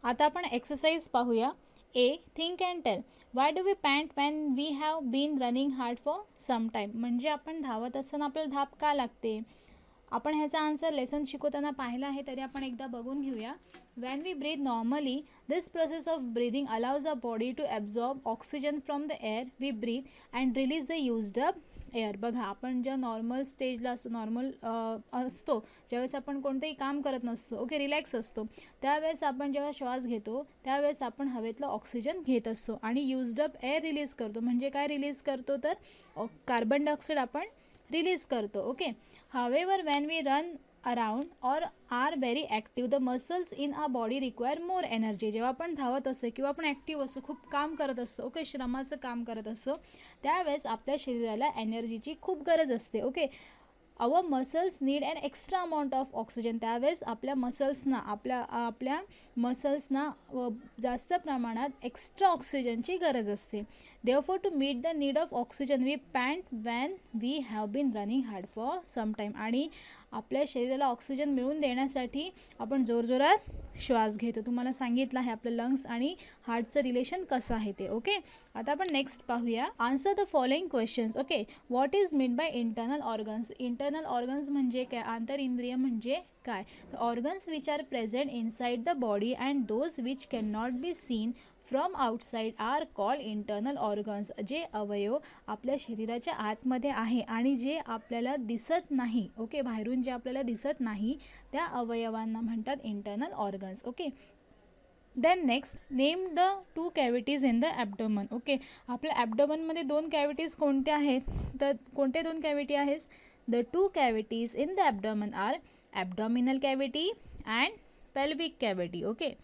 आता आपण एक्सरसाइज पाहूया. A, think and tell. Why do we pant when we have been running hard for some time. म्हणजे आपण धावत असताना आपल्याला धाप का लागते. आपण ह्याचा आन्सर लेसन शिकवताना पाहिला आहे, तरी आपण एकदा बघून घेऊया. When we breathe normally, this process of breathing allows a body to absorb oxygen from the air we breathe and release the used up air. बघा, आपण ज्या नॉर्मल स्टेजला असतो, नॉर्मल असतो, ज्यावेळेस आपण कोणतेही काम करत नसतो, ओके, रिलॅक्स असतो, त्यावेळेस आपण जेव्हा श्वास घेतो त्यावेळेस आपण हवेतला ऑक्सिजन घेत असतो आणि युज्ड अप एअर रिलीज करतो. म्हणजे काय रिलीज करतो, तर कार्बन डायऑक्साईड आपण रिलीज करतो. Okay. However when we run around or are very active, the muscles in our body require more energy. जेव्हा आपण धावत असतो किंवा आपण ॲक्टिव्ह असतो, खूप काम करत असतो, ओके, श्रमाचं काम करत असतो, त्यावेळेस आपल्या शरीराला एनर्जीची खूप गरज असते. Okay. Our muscles need an extra amount of oxygen. त्यावेळेस आपल्या मसल्सना आपल्या मसल्सना जास्त प्रमाणात एक्स्ट्रा ऑक्सिजनची गरज असते. Therefore to meet the need of oxygen we pant when we have been running hard for some time. आणि आपल्या शरीराला ऑक्सिजन मिळवून देण्यासाठी आपण जोरजोरात श्वास घेतो. तुम्हाला सांगितलं आहे आपलं लंग्स आणि हार्टचं रिलेशन कसं आहे ते. ओके. आता आपण नेक्स्ट पाहूया. Answer the following questions. Okay. What is mean by internal organs. Internal organs म्हणजे काय, आंतरिंद्रिय म्हणजे काय. The organs which are present inside the body and those which can not be seen from outside are called internal organs. जे अवयव आपल्या शरीराच्या आतमध्ये आहे आणि जे आपल्याला दिसत नाही, ओके, बाहेरून जे आपल्याला दिसत नाही, त्या अवयवांना म्हणतात internal organs. Okay. Then next, name the 2 cavities in the abdomen. Okay. आपल्या ॲब्डोमनमध्ये 2 कॅव्हिटीज कोणत्या आहेत, तर कोणते 2 कॅव्हिटी आहेत. The 2 cavities in the abdomen are abdominal cavity and pelvic cavity. Okay.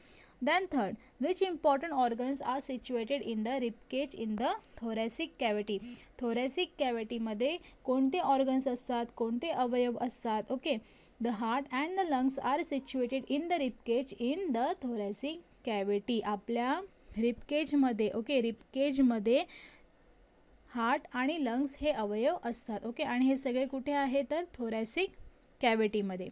Then third, which important organs are situated in the ribcage in the thoracic cavity. Thoracic cavity मध्ये कोणते organs असतात, कोणते अवयव असतात. Okay. The heart and the lungs are situated in the ribcage in the thoracic cavity. आपल्या रिबकेजमध्ये, okay, रिबकेजमध्ये heart आणि लंग्स हे अवयव असतात. ओके. आणि हे सगळे कुठे आहे, तर थोरॅसिक कॅव्हिटीमध्ये.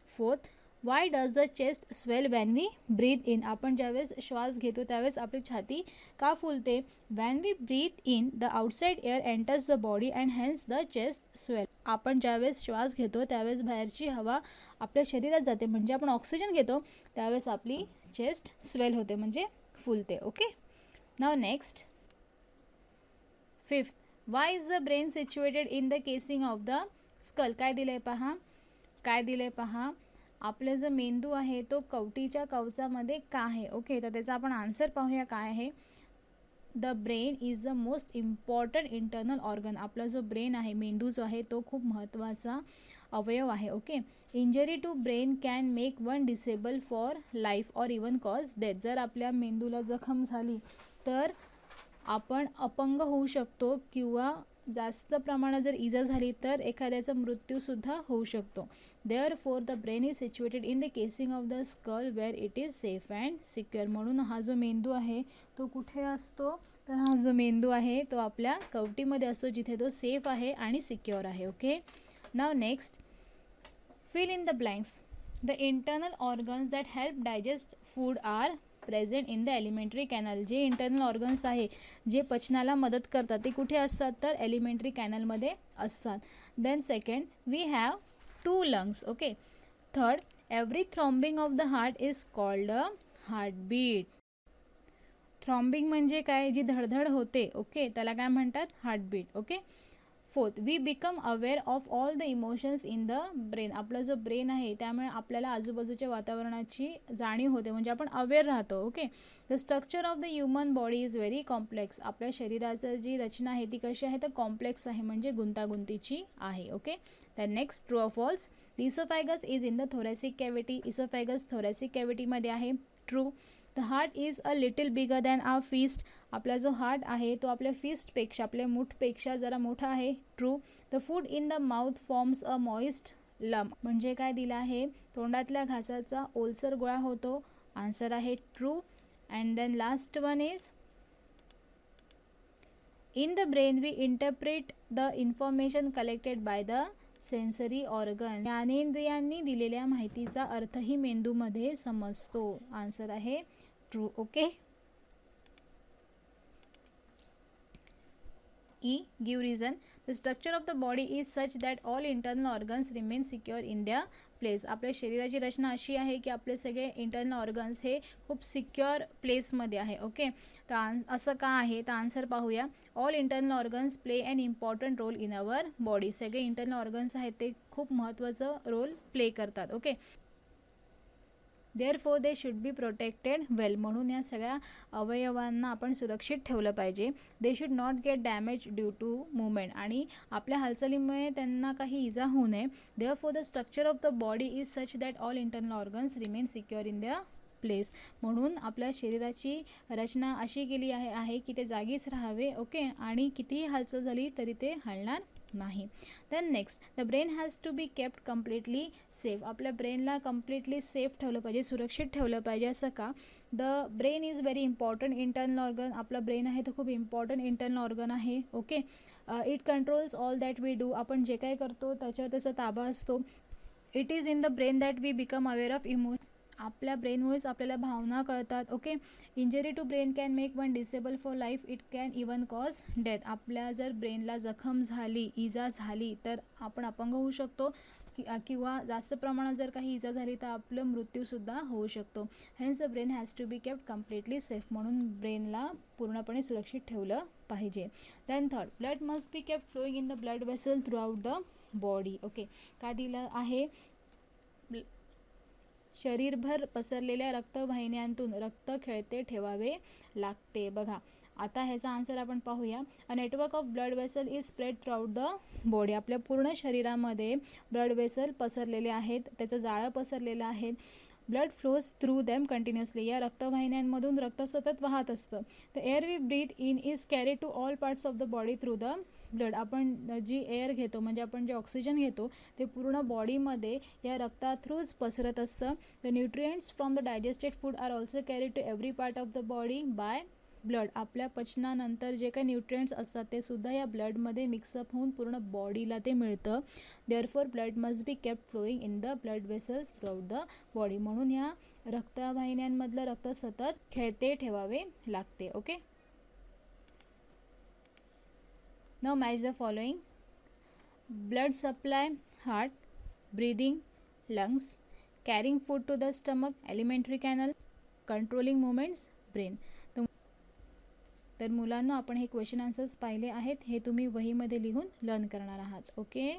Fourth, why does the chest swell when we breathe in. आपण ज्यावेळेस श्वास घेतो त्यावेळेस आपली छाती का फुलते. When we breathe in the outside air enters the body and hence the chest swell. आपण ज्यावेळेस श्वास घेतो त्यावेळेस बाहेरची हवा आपल्या शरीरात जाते, म्हणजे आपण ऑक्सिजन घेतो, त्यावेळेस आपली चेस्ट स्वेल होते, म्हणजे फुलते. Okay. Now next, fifth, why is the brain situated in the casing of the skull. काय दिलं आहे पहा. आपले जो मेंदू आहे तो कवटीच्या कवचामध्ये का आहे. ओके. तर त्याचा आपण आन्सर पाहूया काय आहे. The brain is the most important internal organ. आपला जो ब्रेन आहे, मेंदू जो आहे, तो खूप महत्त्वाचा अवयव आहे. Okay. Injury to brain can make one disable for life or even cause death. जर आपल्या मेंदूला जखम झाली तर आपण अपंग होऊ शकतो किंवा जास्त प्रमाणात जर इजा झाली तर एखाद्याचा मृत्यूसुद्धा होऊ शकतो. Therefore the brain is situated in the casing of the skull where it is safe and secure. म्हणून हा जो मेंदू आहे तो कुठे असतो, तर हा जो मेंदू आहे तो आपल्या कवटीमध्ये असतो, जिथे तो सेफ आहे आणि सिक्युअर आहे. Okay. Now next, fill in the blanks. The internal organs that help digest food are present in the alimentary canal. जे इंटरनल ऑर्गन्स आहे जे पचनाला मदत करतात ते कुठे असतात, तर एलिमेंटरी कॅनलमध्ये असतात. Then second, we have 2 lungs. Okay. Third, every throbbing of the heart is called a heartbeat. Throbbing म्हणजे काय, जी धडधड होते, ओके, त्याला काय म्हणतात, heartbeat. Okay. Fourth, we become aware of all the emotions in the brain. आपला जो ब्रेन आहे त्यामुळे आपल्याला आजूबाजूच्या वातावरणाची जाणीव होते, म्हणजे आपण अवेअर राहतो. Okay. The structure of the human body is very complex. आपल्या शरीराचं जी रचना आहे ती कशी आहे, तर कॉम्प्लेक्स आहे, म्हणजे गुंतागुंतीची आहे. Okay. then next, true or false, the esophagus is in the thoracic cavity. esophagus thoracic cavity मध्ये आहे. true. the heart is a little bigger than our fist. आपला जो हार्ट आहे तो आपल्या फिस्टपेक्षा, आपल्या मूठपेक्षा जरा मोठा आहे. True. The food in the mouth forms a moist lump. म्हणजे काय दिलं आहे, तोंडातल्या घासाचा ओलसर गोळा होतो. आन्सर आहे true. And then last one is, in the brain we interpret the information collected by the sensory organ, ज्ञानेंद्रियांनी दिलेल्या माहितीचा अर्थही मेंदूमध्ये समजतो. आन्सर आहे true. Okay. E. Give reason. The structure of the body is such that all internal organs remain secure in their place. आपल्या शरीराची रचना अशी आहे की आपले सगळे इंटरनल ऑर्गन्स हे खूप सिक्युअर प्लेसमध्ये आहे. ओके. तर असं का आहे, तर आन्सर पाहूया. All internal organs play an important role in our body. सगळे इंटरनल ऑर्गन्स आहेत ते खूप महत्त्वाचं रोल प्ले करतात. Okay. Therefore they should be protected well. म्हणून या सगळ्या अवयवांना आपण सुरक्षित ठेवलं पाहिजे. They should not get damage due to movement. आणि आपल्या हालचालीमुळे त्यांना काही इजा होऊ नये. Therefore the structure of the body is such that all internal organs remain secure in the place. म्हणून आपल्या शरीराची रचना अशी केली आहे की ते जागीच राहावे. ओके. आणि कितीही हालचाल झाली तरी ते हलणार नाही. Then next, the brain has to be kept completely safe. आपल्या ब्रेनला कम्प्लिटली सेफ ठेवलं पाहिजे, सुरक्षित ठेवलं पाहिजे. असं का? The brain is very important internal organ. आपला ब्रेन आहे तो खूप इम्पॉर्टंट इंटरनल ऑर्गन आहे. Okay. It controls all that we do. आपण जे काय करतो त्याच्यावर त्याचा ताबा असतो. It is in the brain that we become aware of emotion. आपल्या ब्रेनमुळेच आपल्याला भावना कळतात. Okay. Injury to brain can make one disable for life. It can even cause death. आपल्या जर ब्रेनला जखम झाली, इजा झाली तर आपण अपंग होऊ शकतो किंवा जास्त प्रमाणात जर काही इजा झाली तर आपलं मृत्यूसुद्धा होऊ शकतो. Hence the brain has to be kept completely safe. म्हणून ब्रेनला पूर्णपणे सुरक्षित ठेवलं पाहिजे. Then third, blood must be kept flowing in the blood vessel throughout the body. Okay. काय दिलं आहे? शरीरभर पसरलेल्या रक्तवाहिन्यांतून रक्त खेळते ठेवावे लागते. बघा, आता ह्याचा आन्सर आपण पाहूया. A network of blood vessel is spread through out the body. आपल्या पूर्ण शरीरामध्ये ब्लड वेसल पसरलेले आहेत, त्याचं जाळं पसरलेलं आहे. Blood flows through them continuously. या रक्तवाहिन्यांमधून रक्त सतत वाहत असतं. The air we breathe in is carry to all parts of the body through the blood. आपण जी एअर घेतो म्हणजे आपण जे ऑक्सिजन घेतो ते पूर्ण बॉडीमध्ये या रक्ता थ्रूच पसरत असतं. The nutrients from the digested food are also carry to every part of the body by blood. आपल्या पचनानंतर जे काही न्यूट्रिएंट्स असतात ते सुद्धा या ब्लडमध्ये मिक्सअप होऊन पूर्ण बॉडीला ते मिळतं. Therefore blood must be kept flowing in the blood vessels throughout the body. म्हणून ह्या रक्तवाहिन्यांमधलं रक्त सतत खेळते ठेवावे लागते. Okay. Now match the following. Blood supply heart, breathing lungs, carrying food to the stomach alimentary canal, controlling movements brain. तर मुलांना आपण हे क्वेश्चन आन्सर्स पाहिले आहेत, हे तुम्ही वहीमध्ये लिहून लर्न करणार आहात. ओके.